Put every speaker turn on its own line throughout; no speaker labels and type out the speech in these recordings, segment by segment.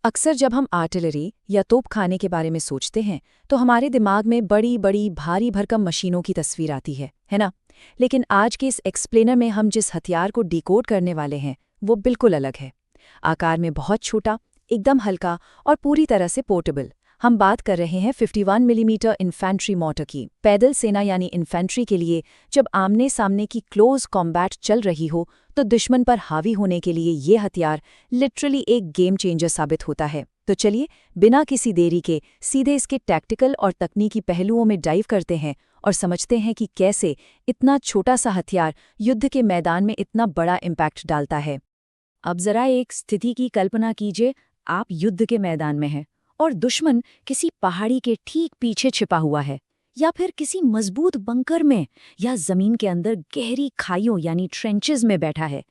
अक्सर जब हम आर्टिलरी या तोपखाने के बारे में सोचते हैं तो हमारे दिमाग में बड़ी बड़ी भारी भरकम मशीनों की तस्वीर आती है ना। लेकिन आज के इस एक्सप्लेनर में हम जिस हथियार को डिकोड करने वाले हैं वो बिल्कुल अलग है। आकार में बहुत छोटा, एकदम हल्का और पूरी तरह से पोर्टेबल। हम बात कर रहे हैं 51 मिलीमीटर इन्फेंट्री मोटर की। पैदल सेना यानी इन्फेंट्री के लिए जब आमने सामने की क्लोज कॉम्बैट चल रही हो तो दुश्मन पर हावी होने के लिए ये हथियार लिटरली एक गेम चेंजर साबित होता है। तो चलिए बिना किसी देरी के सीधे इसके टैक्टिकल और तकनीकी पहलुओं में डाइव करते हैं और समझते हैं कि कैसे इतना छोटा सा हथियार युद्ध के मैदान में इतना बड़ा इम्पैक्ट डालता है। अब जरा एक स्थिति की कल्पना कीजिए, आप युद्ध के मैदान में हैं और दुश्मन किसी पहाड़ी के ठीक पीछे छिपा हुआ है, या फिर किसी मजबूत बंकर में, या जमीन के अंदर गहरी खाइयों यानी ट्रेंचेस में बैठा है।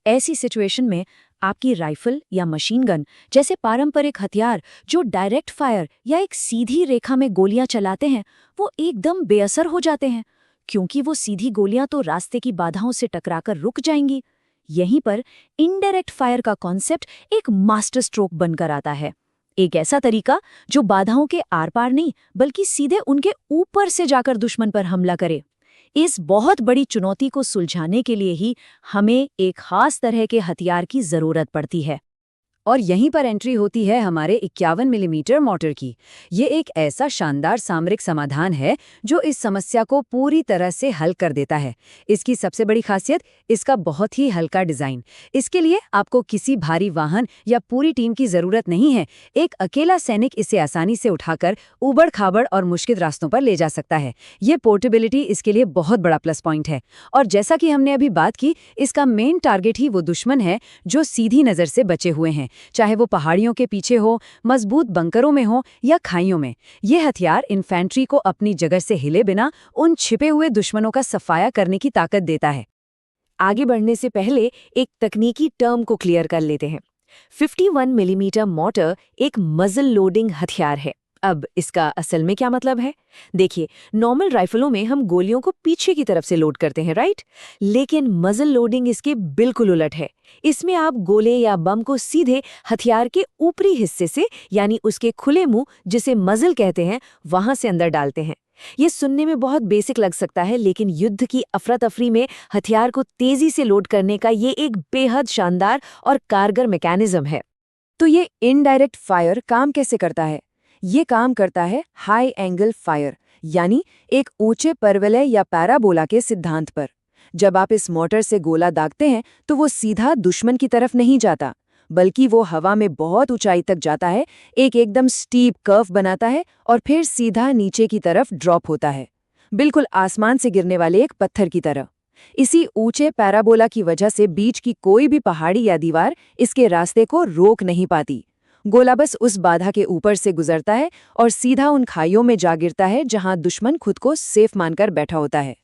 ऐसी सिचुएशन में आपकी राइफल या मशीन गन जैसे पारंपरिक हथियार जो डायरेक्ट फायर या एक सीधी रेखा में गोलियां चलाते हैं, वो एकदम बेअसर हो जाते हैं, क्योंकि वो सीधी गोलियां तो रास्ते की बाधाओं से टकराकर रुक जाएंगी। यहीं पर इनडायरेक्ट फायर का कॉन्सेप्ट एक मास्टर स्ट्रोक बनकर आता है। एक ऐसा तरीका जो बाधाओं के आर पार नहीं बल्कि सीधे उनके ऊपर से जाकर दुश्मन पर हमला करे। इस बहुत बड़ी चुनौती को सुलझाने के लिए ही हमें एक खास तरह के हथियार की जरूरत पड़ती है। और यहीं पर एंट्री होती है हमारे 51 मिलीमीटर मोटर की। ये एक ऐसा शानदार सामरिक समाधान है जो इस समस्या को पूरी तरह से हल कर देता है। इसकी सबसे बड़ी खासियत इसका बहुत ही हल्का डिज़ाइन। इसके लिए आपको किसी भारी वाहन या पूरी टीम की ज़रूरत नहीं है। एक अकेला सैनिक इसे आसानी से उठाकर ऊबड़-खाबड़ और मुश्किल रास्तों पर ले जा सकता है। ये पोर्टेबिलिटी इसके लिए बहुत बड़ा प्लस पॉइंट है। और जैसा कि हमने अभी बात की, इसका मेन टारगेट ही वो दुश्मन है जो सीधी नज़र से बचे हुए हैं, चाहे वो पहाड़ियों के पीछे हो, मजबूत बंकरों में हो या खाइयों में। ये हथियार इन्फेंट्री को अपनी जगह से हिले बिना उन छिपे हुए दुश्मनों का सफाया करने की ताकत देता है। आगे बढ़ने से पहले एक तकनीकी टर्म को क्लियर कर लेते हैं। 51 मिलीमीटर मोटर एक मजल लोडिंग हथियार है। अब इसका असल में क्या मतलब है? देखिए, नॉर्मल राइफलों में हम गोलियों को पीछे की तरफ से लोड करते हैं, राइट? लेकिन मजल लोडिंग इसके बिल्कुल उलट है। इसमें आप गोले या बम को सीधे हथियार के ऊपरी हिस्से से, यानी उसके खुले मुंह जिसे मजल कहते हैं, वहां से अंदर डालते हैं। ये सुनने में बहुत बेसिक लग सकता है, लेकिन युद्ध की अफरा-तफरी में हथियार को तेजी से लोड करने का ये एक बेहद शानदार और कारगर मैकेनिज्म है। तो ये इनडायरेक्ट फायर काम कैसे करता है? ये काम करता है हाई एंगल फायर, यानी एक ऊंचे परवलय या पैराबोला के सिद्धांत पर। जब आप इस मोटर से गोला दागते हैं तो वो सीधा दुश्मन की तरफ नहीं जाता, बल्कि वो हवा में बहुत ऊंचाई तक जाता है, एक एकदम स्टीप कर्व बनाता है और फिर सीधा नीचे की तरफ ड्रॉप होता है, बिल्कुल आसमान से गिरने वाले एक पत्थर की तरह। इसी ऊंचे पैराबोला की वजह से बीच की कोई भी पहाड़ी या दीवार इसके रास्ते को रोक नहीं पाती। गोला बस उस बाधा के ऊपर से गुजरता है और सीधा उन खाइयों में जा गिरता है जहां दुश्मन खुद को सेफ मानकर बैठा होता है।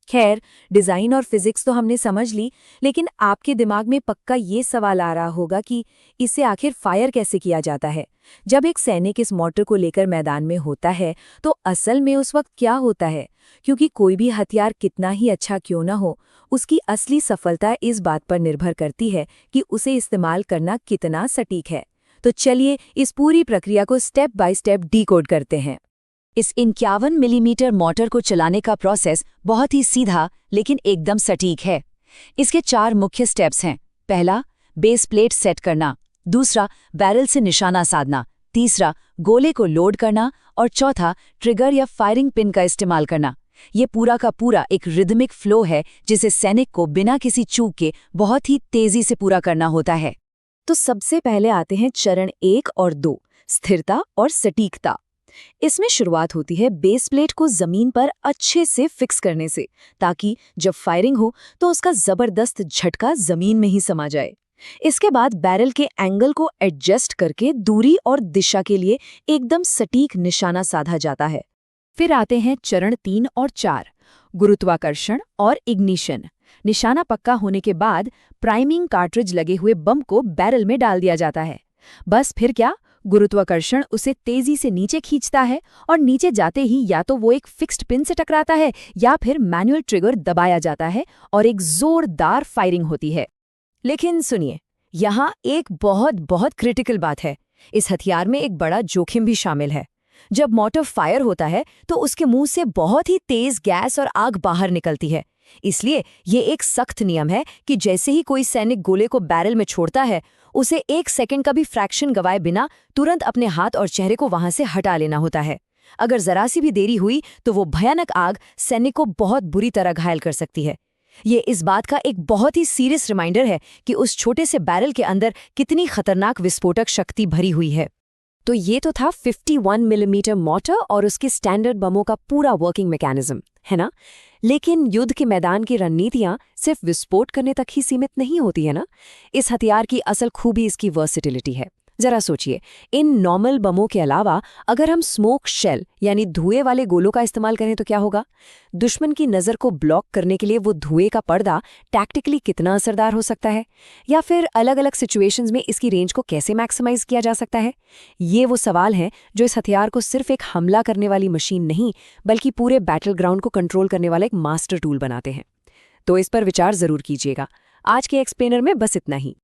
खैर, डिज़ाइन और फिजिक्स तो हमने समझ ली, लेकिन आपके दिमाग में पक्का ये सवाल आ रहा होगा कि इसे आखिर फायर कैसे किया जाता है। जब एक सैनिक इस मोटर को लेकर मैदान में होता है तो असल में उस वक्त क्या होता है? क्योंकि कोई भी हथियार कितना ही अच्छा क्यों न हो, उसकी असली सफलता इस बात पर निर्भर करती है कि उसे इस्तेमाल करना कितना सटीक है। तो चलिए इस पूरी प्रक्रिया को स्टेप बाय स्टेप डीकोड करते हैं। इस 51 मिलीमीटर मोटर को चलाने का प्रोसेस बहुत ही सीधा लेकिन एकदम सटीक है। इसके 4 मुख्य स्टेप्स हैं। पहला, बेस प्लेट सेट करना। दूसरा, बैरल से निशाना साधना। तीसरा, गोले को लोड करना। और चौथा, ट्रिगर या फायरिंग पिन का इस्तेमाल करना। ये पूरा का पूरा एक रिदमिक फ्लो है जिसे सैनिक को बिना किसी चूक के बहुत ही तेजी से पूरा करना होता है। तो सबसे पहले आते हैं चरण 1 और 2, स्थिरता और सटीकता। इसमें शुरुआत होती है बेस प्लेट को जमीन पर अच्छे से फिक्स करने से, ताकि जब फायरिंग हो तो उसका जबरदस्त झटका जमीन में ही समा जाए। इसके बाद बैरल के एंगल को एडजस्ट करके दूरी और दिशा के लिए एकदम सटीक निशाना साधा जाता है। फिर आते हैं चरण 3 और 4, गुरुत्वाकर्षण और इग्निशन। निशाना पक्का होने के बाद प्राइमिंग कार्ट्रिज लगे हुए बम को बैरल में डाल दिया जाता है। बस फिर क्या, गुरुत्वाकर्षण उसे तेजी से नीचे खींचता है और नीचे जाते ही या तो वो एक फिक्स्ड पिन से टकराता है या फिर मैनुअल ट्रिगर दबाया जाता है और एक जोरदार फायरिंग होती है। लेकिन सुनिए, यहाँ एक बहुत बहुत क्रिटिकल बात है।
इस हथियार में एक बड़ा जोखिम भी शामिल है। जब मोर्टार फायर होता है तो उसके मुंह से बहुत ही तेज गैस और आग बाहर निकलती है। इसलिए ये एक सख्त नियम है कि जैसे ही कोई सैनिक गोले को बैरल में छोड़ता है, उसे 1 सेकंड का भी फ्रैक्शन गवाए बिना तुरंत अपने हाथ और चेहरे को वहां से हटा लेना होता है। अगर जरा सी भी देरी हुई तो वो भयानक आग सैनिक को बहुत बुरी तरह घायल कर सकती है। ये इस बात का एक बहुत ही सीरियस रिमाइंडर है कि उस छोटे से बैरल के अंदर कितनी खतरनाक विस्फोटक शक्ति भरी हुई है। तो ये तो था 51 मिलीमीटर मोर्टार और उसके स्टैंडर्ड बमों का पूरा वर्किंग मैकेनिज्म, है ना? लेकिन युद्ध के मैदान की रणनीतियां सिर्फ विस्फोट करने तक ही सीमित नहीं होती है ना। इस हथियार की असल खूबी इसकी वर्सिटिलिटी है। जरा सोचिए, इन नॉर्मल बमों के अलावा अगर हम स्मोक शेल यानी धुएं वाले गोलों का इस्तेमाल करें तो क्या होगा? दुश्मन की नज़र को ब्लॉक करने के लिए वो धुएं का पर्दा टैक्टिकली कितना असरदार हो सकता है? या फिर अलग अलग सिचुएशंस में इसकी रेंज को कैसे मैक्सिमाइज किया जा सकता है? ये वो सवाल हैं जो इस हथियार को सिर्फ एक हमला करने वाली मशीन नहीं, बल्कि पूरे बैटल ग्राउंड को कंट्रोल करने वाला एक मास्टर टूल बनाते हैं। तो इस पर विचार जरूर कीजिएगा। आज के एक्सप्लेनर में बस इतना ही।